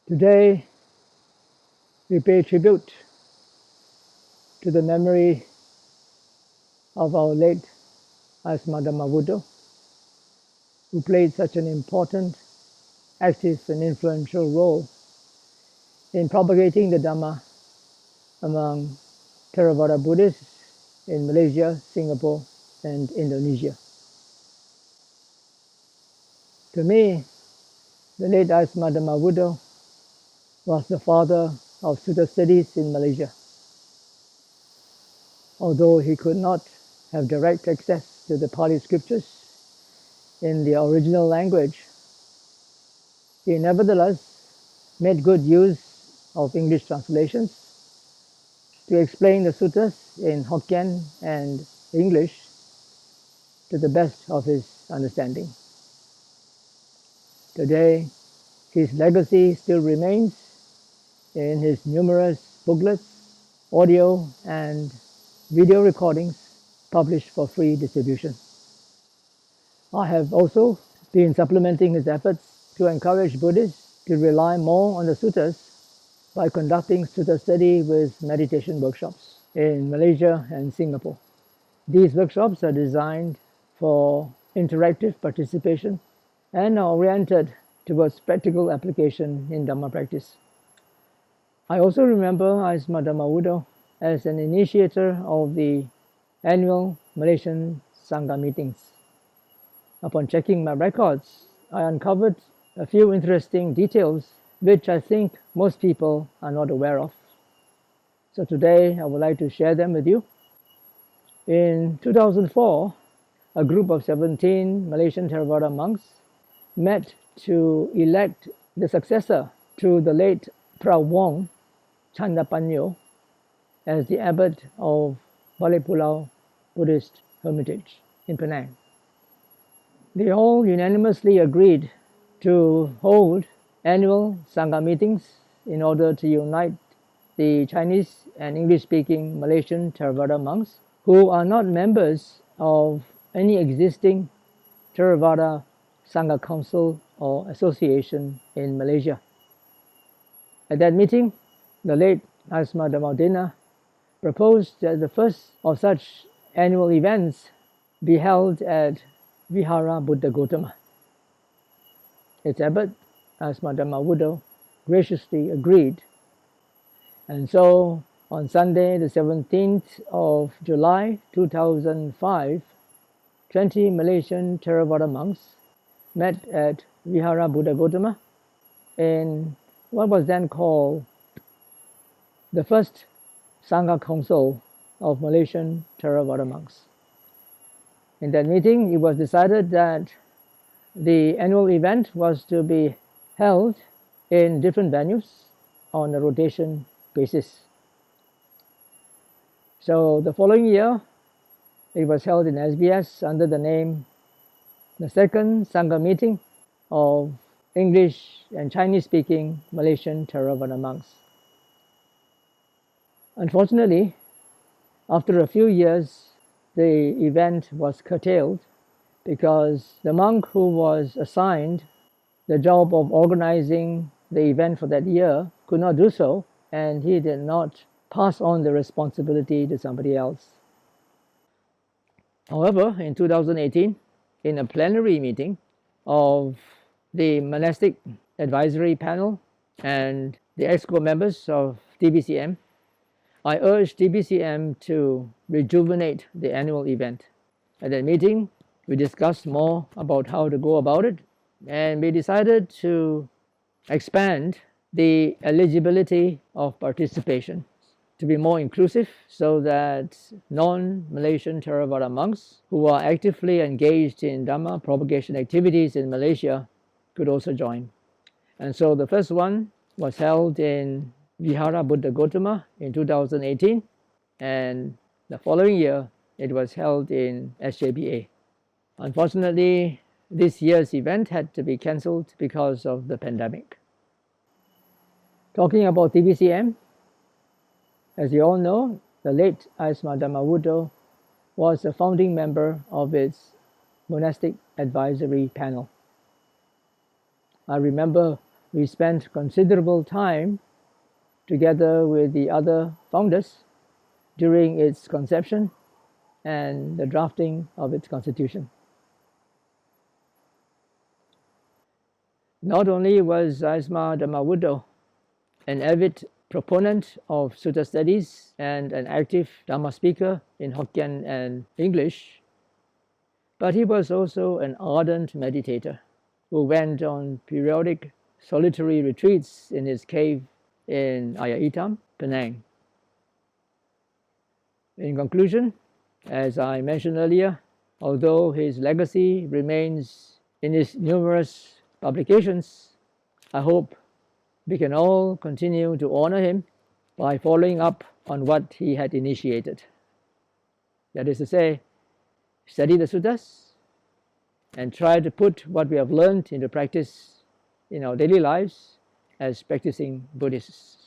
Today, we pay tribute to the memory of our late Āyasmā Dhammavuddho, who played such an important, active and influential role in propagating the Dhamma among Theravada Buddhists in Malaysia, Singapore and Indonesia. To me, the late Āyasmā Dhammavuddho was the father of Sutta studies in Malaysia. Although he could not have direct access to the Pali scriptures in the original language, he nevertheless made good use of English translations to explain the suttas in Hokkien and English to the best of his understanding. Today, his legacy still remains in his numerous booklets, audio and video recordings published for free distribution. I have also been supplementing his efforts to encourage Buddhists to rely more on the suttas by conducting sutta study with meditation workshops in Malaysia and Singapore. These workshops are designed for interactive participation and are oriented towards practical application in Dhamma practice. I also remember Āyasmā Dhammavuddho as an initiator of the annual Malaysian Sangha meetings. Upon checking my records, I uncovered a few interesting details which I think most people are not aware of. So today I would like to share them with you. In 2004, a group of 17 Malaysian Theravada monks met to elect the successor to the late Prawong Chandapanyo as the abbot of Balik Pulau Buddhist Hermitage in Penang. They all unanimously agreed to hold annual Sangha meetings in order to unite the Chinese and English-speaking Malaysian Theravada monks who are not members of any existing Theravada Sangha Council or association in Malaysia. At that meeting, the late Āyasmā Dhammavuddho proposed that the first of such annual events be held at Vihara Buddha Gautama. Its abbot, Āyasmā Dhammavuddho, graciously agreed. And so, on Sunday, the 17th of July 2005, 20 Malaysian Theravada monks met at Vihara Buddha Gautama in what was then called the first Sangha Council of Malaysian Theravada monks. In that meeting, it was decided that the annual event was to be held in different venues on a rotation basis. So the following year, it was held in SBS under the name the second Sangha meeting of English and Chinese-speaking Malaysian Theravada monks. Unfortunately, after a few years, the event was curtailed because the monk who was assigned the job of organizing the event for that year could not do so, and he did not pass on the responsibility to somebody else. However, in 2018, in a plenary meeting of the monastic advisory panel and the EXCO members of TBCM, I urged TBCM to rejuvenate the annual event. At that meeting, we discussed more about how to go about it, and we decided to expand the eligibility of participation to be more inclusive so that non-Malaysian Theravada monks who are actively engaged in Dhamma propagation activities in Malaysia could also join. And so the first one was held in Vihara Buddha Gautama in 2018, and the following year it was held in SJBA. Unfortunately, this year's event had to be cancelled because of the pandemic. Talking about TBCM, as you all know, the late Āyasmā Dhammavuddho was a founding member of its monastic advisory panel. I remember We spent considerable time together with the other founders during its conception and the drafting of its constitution. Not only was Āyasmā Dhammavuddho an avid proponent of Sutta studies and an active Dhamma speaker in Hokkien and English, but he was also an ardent meditator who went on periodic solitary retreats in his cave in Ayaitam, Penang. In conclusion, as I mentioned earlier, although his legacy remains in his numerous publications, I hope we can all continue to honor him by following up on what he had initiated. That is to say, study the suttas and try to put what we have learned into practice in our daily lives as practicing Buddhists.